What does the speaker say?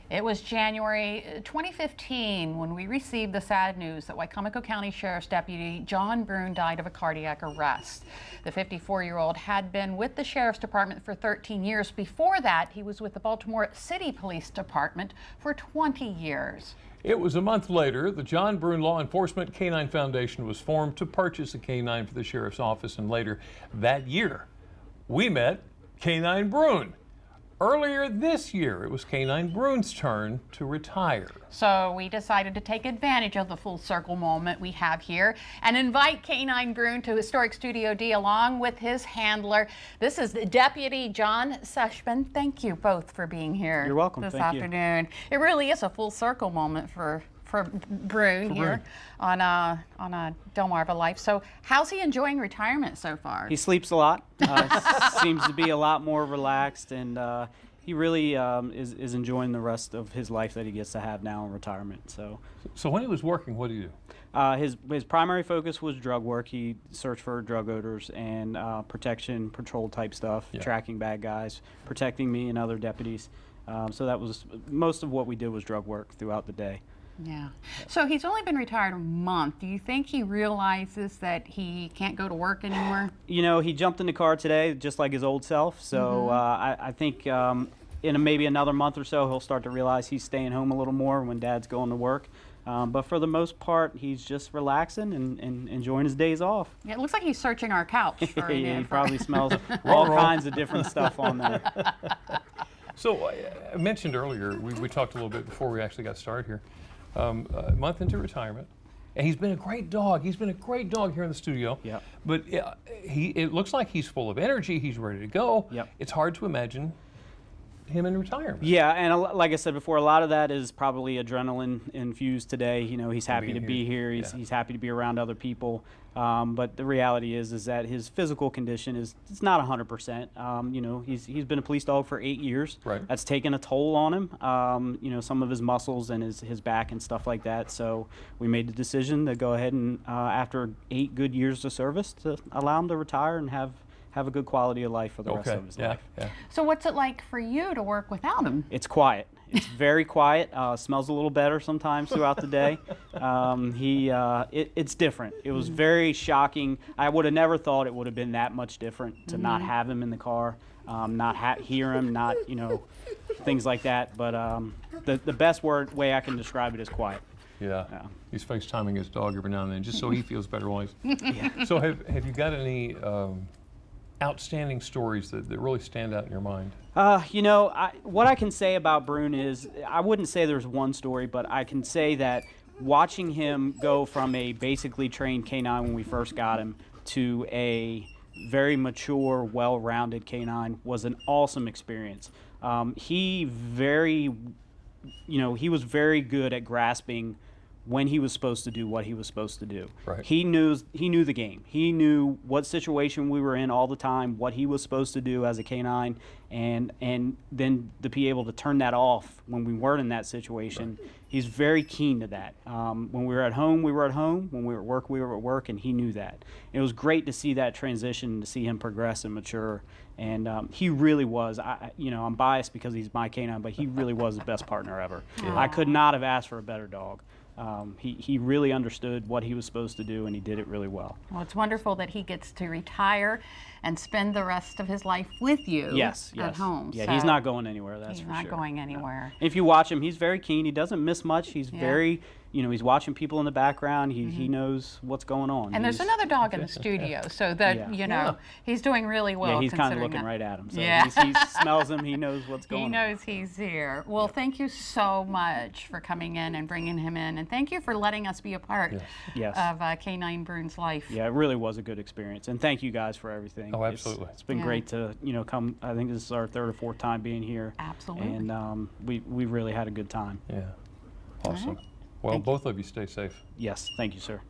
It was January 2015 when we received the sad news that Wicomico County Sheriff's Deputy John Brune died of a cardiac arrest. The 54-year-old had been with the Sheriff's Department for 13 years. Before that, he was with the Baltimore City Police Department for 20 years. It was a month later, the John Brune Law Enforcement K9 Foundation was formed to purchase a K9 for the Sheriff's Office, and later that year, we met K9 Brune. Earlier this year, it was K9 Brune's turn to retire. So we decided to take advantage of the full circle moment we have here and invite K9 Brune to Historic Studio D along with his handler. This is Deputy John Seichepine. Thank you both for being here. You're welcome. This Thank afternoon. You. It really is a full circle moment for Brune here on DelmarvaLife. So how's he enjoying retirement so far? He sleeps a lot. Seems to be a lot more relaxed, and he really is enjoying the rest of his life that he gets to have now in retirement. So when he was working, what did he do? His primary focus was drug work. He searched for drug odors and protection, patrol type stuff, tracking bad guys, protecting me and other deputies. So that was most of what we did was drug work throughout the day. Yeah. So he's only been retired a month. Do you think he realizes that he can't go to work anymore? You know, he jumped in the car today just like his old self. So I think in maybe another month or so, he'll start to realize he's staying home a little more when Dad's going to work. But for the most part, he's just relaxing and enjoying his days off. Yeah, it looks like he's searching our couch. For he probably smells all kinds of different stuff on there. So I mentioned earlier, we talked a little bit before we actually got started here. A month into retirement, and he's been a great dog. He's been a great dog here in the studio. Yep. But it looks like he's full of energy. He's ready to go. Yep. It's hard to imagine him in retirement. Yeah, and like I said before, a lot of that is probably adrenaline infused today. You know, he's happy to be here. He's happy to be around other people. But the reality is that his physical condition it's not 100%. You know, he's been a police dog for 8 years. Right. That's taken a toll on him. You know, some of his muscles and his back and stuff like that. So we made the decision to go ahead and after 8 good years of service to allow him to retire and have a good quality of life for the rest of his life. Yeah. So what's it like for you to work without him? It's quiet. It's very quiet. Smells a little better sometimes throughout the day. It's different. It was very shocking. I would have never thought it would have been that much different to not have him in the car, not hear him, not things like that. But the best way I can describe it is quiet. Yeah. He's FaceTiming his dog every now and then just so he feels better while he's. So have you got any outstanding stories that really stand out in your mind? You know, what I can say about Brune is, I wouldn't say there's one story, but I can say that watching him go from a basically trained K9 when we first got him to a very mature, well-rounded K9 was an awesome experience. He was very good at grasping when he was supposed to do what he was supposed to do. Right. He knew the game. He knew what situation we were in all the time, what he was supposed to do as a K9, and then to be able to turn that off when we weren't in that situation. Right. He's very keen to that. When we were at home, we were at home. When we were at work, we were at work, and he knew that. It was great to see that transition, to see him progress and mature. And he really was. I'm biased because he's my K9, but he really was the best partner ever. Yeah. I could not have asked for a better dog. He really understood what he was supposed to do, and he did it really well. Well, it's wonderful that he gets to retire and spend the rest of his life with you at home. Yeah, so he's not going anywhere, that's for sure. He's not going anywhere. If you watch him, he's very keen. He doesn't miss much. He's very, he's watching people in the background. He knows what's going on. And there's another dog in the studio, so that, he's doing really well. Yeah, he's kind of looking right at him. So he smells him. He knows what's going on. He knows he's here. Well, thank you so much for coming in and bringing him in. And thank you for letting us be a part of K9 Brune's life. Yeah, it really was a good experience. And thank you guys for everything. Oh, absolutely. It's been great to, come. I think this is our 3rd or 4th time being here. Absolutely. And we really had a good time. Yeah. Awesome. Well, both of you stay safe. Yes, thank you, sir.